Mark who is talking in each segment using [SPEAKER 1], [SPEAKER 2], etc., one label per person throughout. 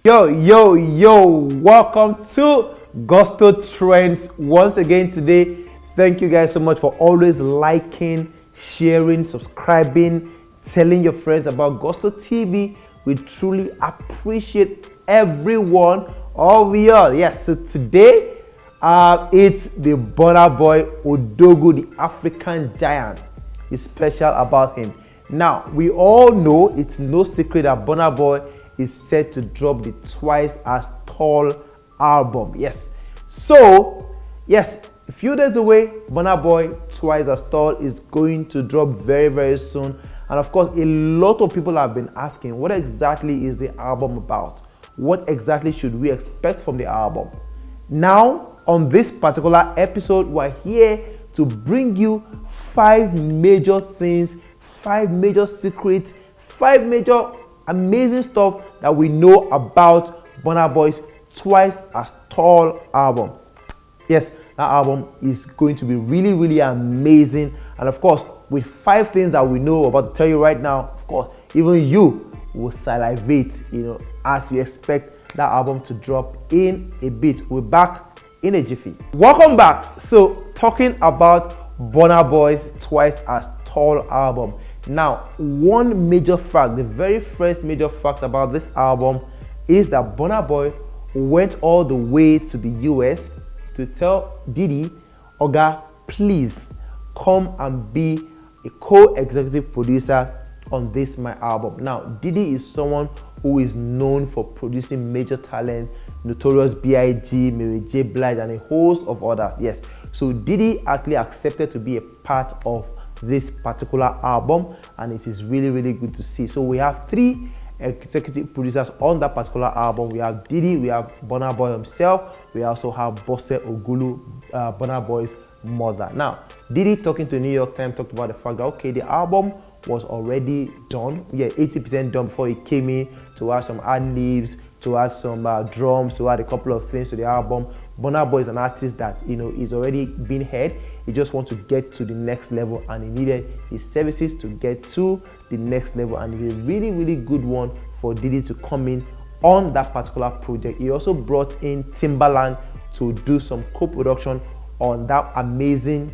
[SPEAKER 1] Yo, welcome to Gospel Trends once again today. Thank you guys so much for always liking, sharing, subscribing, telling your friends about Gospel TV. We truly appreciate everyone of y'all. Yes, so today it's the Burna Boy Odogu, the African giant. It's special about him. Now, we all know it's no secret that Burna Boy is set to drop the Twice as Tall album. Yes. So, yes, a few days away, Burna Boy Twice as Tall is going to drop very, very soon. And of course, a lot of people have been asking, what exactly is the album about? What exactly should we expect from the album? Now, on this particular episode, we're here to bring you 5 major things, 5 major secrets, 5 major amazing stuff that we know about Burna Boy's Twice as Tall album. Yes, that album is going to be really, really amazing. And of course, with 5 things that we know about to tell you right now, of course, even you will salivate, as you expect that album to drop in a bit. We're back in a jiffy. Welcome back. So, talking about Burna Boy's Twice as Tall album. Now, one major fact, the very first major fact about this album is that Burna Boy went all the way to the US to tell Diddy, Oga, please come and be a co-executive producer on this my album. Now, Diddy is someone who is known for producing major talents, Notorious B.I.G., Mary J. Blige, and a host of others. Yes, so Diddy actually accepted to be a part of this particular album, and it is really, really good to see. So we have 3 executive producers on that particular album. We have Diddy, we have Burna Boy himself, we also have Bose Ogulu, Burna Boy's mother. Now, Diddy, talking to New York Times, talked about the fact that the album was already done, 80% done before he came in to add some ad-libs, to add some drums, to add a couple of things to the album. Burna Boy is an artist that is already been heard. He just wants to get to the next level, and he needed his services to get to the next level, and it's a really, really good one for Diddy to come in on that particular project. He also brought in Timbaland to do some co-production on that amazing,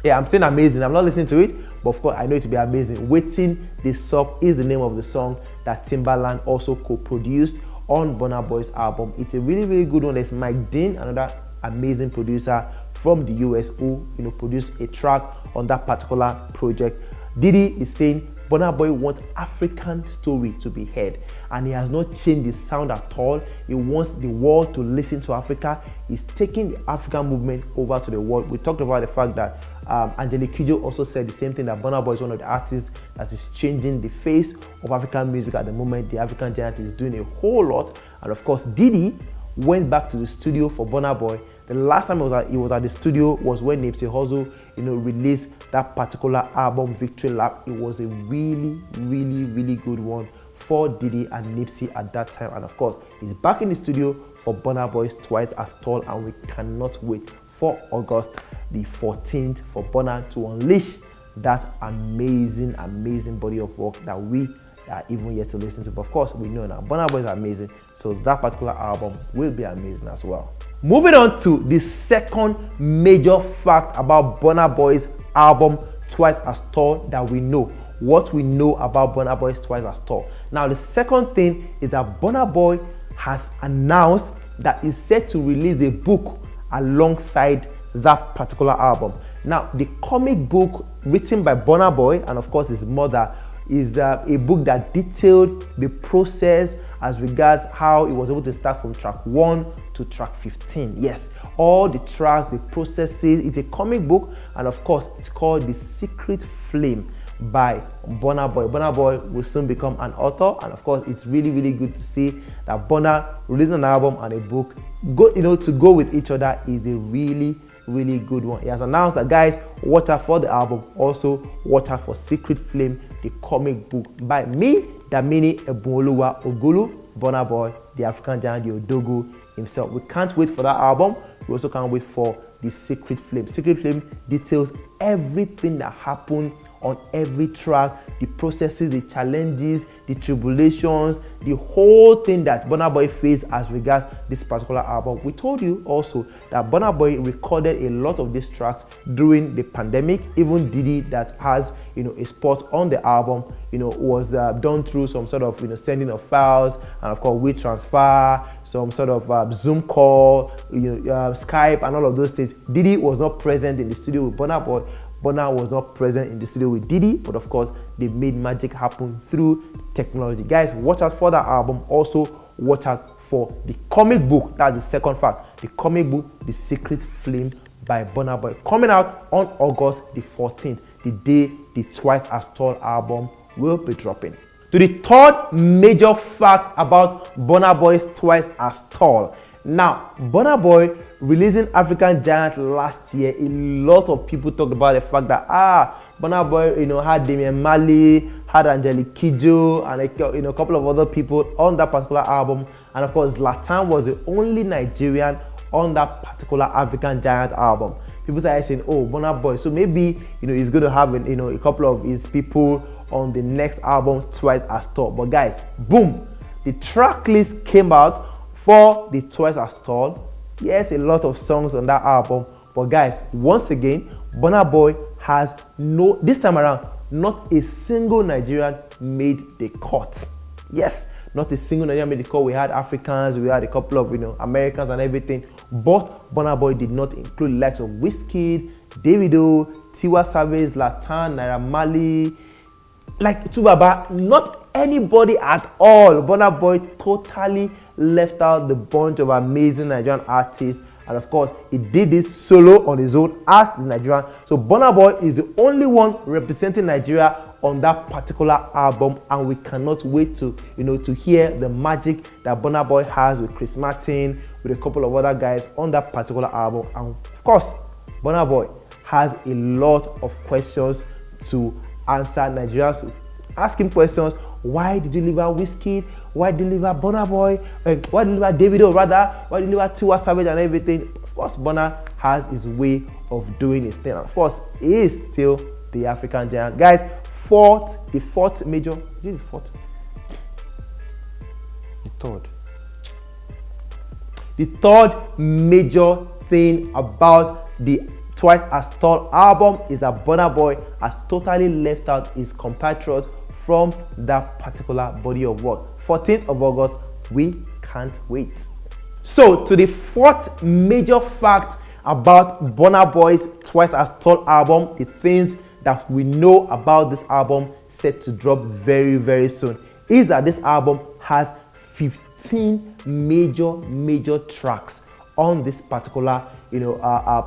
[SPEAKER 1] I'm saying amazing, I'm not listening to it, but of course I know it to be amazing. Waiting This Up is the name of the song that Timbaland also co-produced on Burna Boy's album. It's a really, really good one. There's Mike Dean, another amazing producer from the US, who produced a track on that particular project. Diddy is saying Burna Boy wants African story to be heard, and he has not changed the sound at all. He wants the world to listen to Africa. He's taking the African movement over to the world. We talked about the fact that Angelique Kidjo also said the same thing, that Burna Boy is one of the artists that is changing the face of African music at the moment. The African giant is doing a whole lot, and of course Diddy went back to the studio for Burna Boy. The last time he was at the studio was when Nipsey Hussle, released that particular album, Victory Lap. It was a really, really, really good one for Diddy and Nipsey at that time. And of course, he's back in the studio for Burna Boy's Twice as Tall, and we cannot wait for August the 14th for Burna to unleash that amazing, amazing body of work that we are even yet to listen to. But of course, we know now Burna Boy is amazing, so that particular album will be amazing as well. Moving on to the second major fact about Burna Boy's album Twice as Tall that we know. What we know about Burna Boy's Twice as Tall. Now, the second thing is that Burna Boy has announced that he's set to release a book alongside that particular album. Now, the comic book written by Burna Boy and of course his mother is a book that detailed the process as regards how he was able to start from track 1 to track 15. Yes, all the tracks, the processes. It's a comic book, and of course it's called The Secret Flame by Burna Boy. Burna Boy will soon become an author, and of course it's really, really good to see that Burna releasing an album and a book to go with each other is a really, really good one. He has announced that, guys, watch out for the album, also watch out for Secret Flame, the comic book by me, Damini Ebunoluwa Ogulu, Burna Boy, the African giant, the Odogu himself. We can't wait for that album. We also can't wait for the Secret Flame. Secret Flame details everything that happened on every track, the processes, the challenges, the tribulations, the whole thing that Burna Boy faced as regards this particular album. We told you also that Burna Boy recorded a lot of these tracks during the pandemic. Even Diddy, that has a spot on the album, was done through some sort of sending of files, and of course WeTransfer, some sort of Zoom call, Skype, and all of those things. Diddy was not present in the studio with Burna Boy. Burna was not present in the studio with Diddy, but of course they made magic happen through technology. Guys, watch out for that album. Also watch out for the comic book. That's the second fact. The comic book, The Secret Flame by Burna Boy, coming out on August the 14th, the day the Twice as Tall album will be dropping. To the third major fact about Burna Boy's Twice as Tall. Now, Burna Boy releasing African Giant last year, a lot of people talked about the fact that Burna Boy had Damian Marley, had Angelique Kidjo, and a couple of other people on that particular album. And of course, Zlatan was the only Nigerian on that particular African Giant album. People started saying, oh, Burna Boy, so maybe he's going to have a couple of his people on the next album, Twice as Tall. But guys, boom, the track list came out for the Twice as Tall. Yes, a lot of songs on that album, but guys, once again, Burna Boy has this time around, not a single Nigerian made the cut. Yes, not a single Nigerian made the cut. We had Africans, we had a couple of Americans and everything, but Burna Boy did not include the likes of WIZKID, Davido, Tiwa Savage, Zlatan, Naira Marley, like Tubaba, not anybody at all. Burna Boy totally left out the bunch of amazing Nigerian artists, and of course he did this solo on his own as the Nigerian. So Burna Boy is the only one representing Nigeria on that particular album, and we cannot wait to to hear the magic that Burna Boy has with Chris Martin, with a couple of other guys on that particular album. And of course, Burna Boy has a lot of questions to answer. Nigerians ask him questions. Why did you leave out WIZKID? Why did you leave out Burna Boy? Why did you leave out Davido rather? Why did you leave out Tiwa Savage and everything? Of course, Burna has his way of doing his thing. And of course, he is still the African Giant. Guys, the fourth major, is it the fourth? The third major thing about the Twice as Tall album is that Burna Boy has totally left out his compatriots from that particular body of work. 14th of August, we can't wait. So to the fourth major fact about Burna Boy's Twice as Tall album, the things that we know about this album set to drop very, very soon, is that this album has 15 major tracks on this particular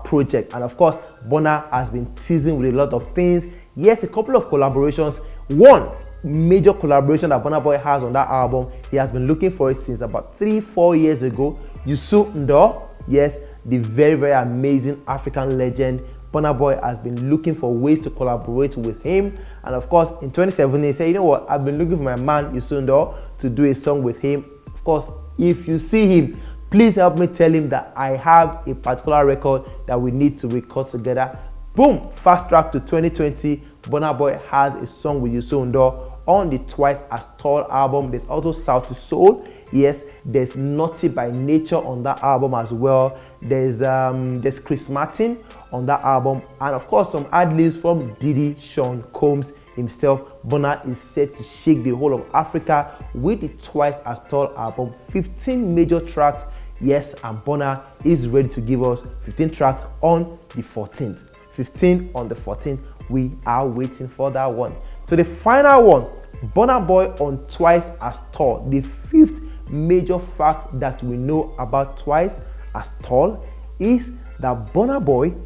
[SPEAKER 1] project. And of course, Burna has been teasing with a lot of things. Yes, a couple of collaborations. One major collaboration that Burna Boy has on that album, he has been looking for it since about 3-4 years ago. Youssou N'Dour, yes, the very, very amazing African legend. Burna Boy has been looking for ways to collaborate with him, and of course in 2017 he said, you know what, I've been looking for my man Youssou N'Dour to do a song with him. Of course, if you see him, please help me tell him that I have a particular record that we need to record together. Boom, fast track to 2020. Burna Boy has a song with Youssou N'Dour on the Twice as Tall album. There's also South to Soul. Yes, there's Naughty by Nature on that album as well. There's Chris Martin on that album, and of course some ad-libs from Diddy, Sean Combs himself. Burna is set to shake the whole of Africa with the Twice as Tall album. 15 major tracks. Yes, and Burna is ready to give us 15 tracks on the 14th. 15 on the 14th. We are waiting for that one. So the final one, Burna Boy on Twice as Tall. The fifth major fact that we know about Twice as Tall is that Burna Boy,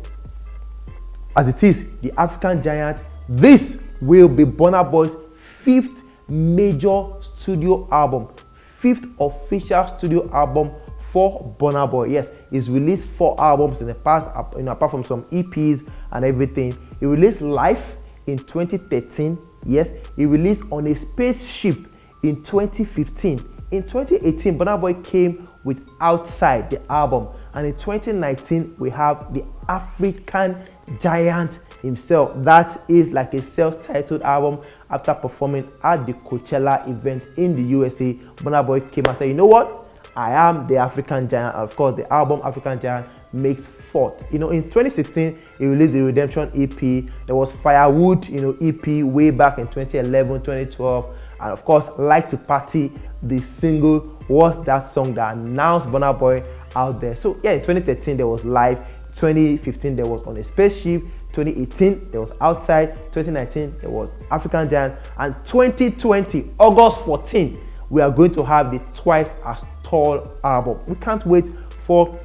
[SPEAKER 1] as it is the African Giant, this will be Burna Boy's fifth major studio album, fifth official studio album for Burna Boy. Yes, he's released 4 albums in the past, apart from some EPs and everything. He released Life in 2013. Yes, he released On a Spaceship in 2015. In 2018, Burna Boy came with Outside, the album, and in 2019 we have the African Giant, himself. That is like a self-titled album. After performing at the Coachella event in the USA, Burna Boy came and said, you know what? I am the African Giant. Of course, the album African Giant makes fourth. In 2016, he released the Redemption EP. There was Firewood, EP way back in 2011, 2012. And of course, Like to Party, the single, was that song that announced Burna Boy out there. So yeah, in 2013, there was Live. 2015, there was On a Spaceship. 2018, there was Outside. 2019, there was African Giant. And 2020, August 14, we are going to have the Twice as Tall album. We can't wait for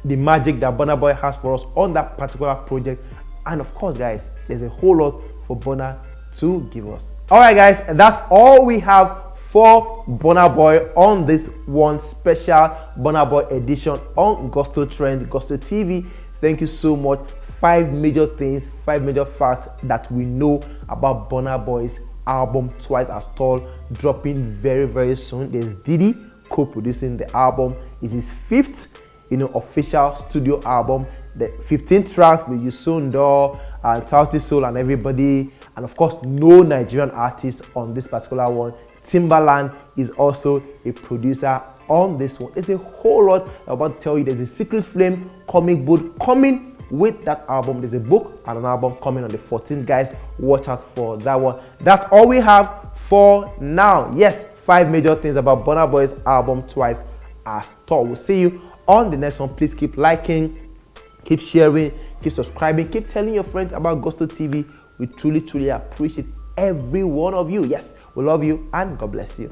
[SPEAKER 1] the magic that Burna Boy has for us on that particular project. And of course, guys, there's a whole lot for Burna to give us. All right, guys, and that's all we have for Burna Boy on this one special Burna Boy edition on Gusto Trend, Gusto TV. Thank you so much. 5 major things, 5 major facts that we know about Burna Boy's album Twice as Tall, dropping very, very soon. There's Diddy co-producing the album. It's his 5th, official studio album. The 15 tracks with Yusundo and Tauti Soul and everybody, and of course no Nigerian artist on this particular one. Timbaland is also a producer on this one. There's a whole lot I'm about to tell you. There's a Secret Flame comic book coming with that album. There's a book and an album coming on the 14th, guys. Watch out for that one. That's all we have for now. Yes, 5 major things about Burna Boy's album Twice as Tall. We'll see you on the next one. Please keep liking, keep sharing, keep subscribing, keep telling your friends about Gusto TV. We truly, truly appreciate every one of you. Yes, we love you and God bless you.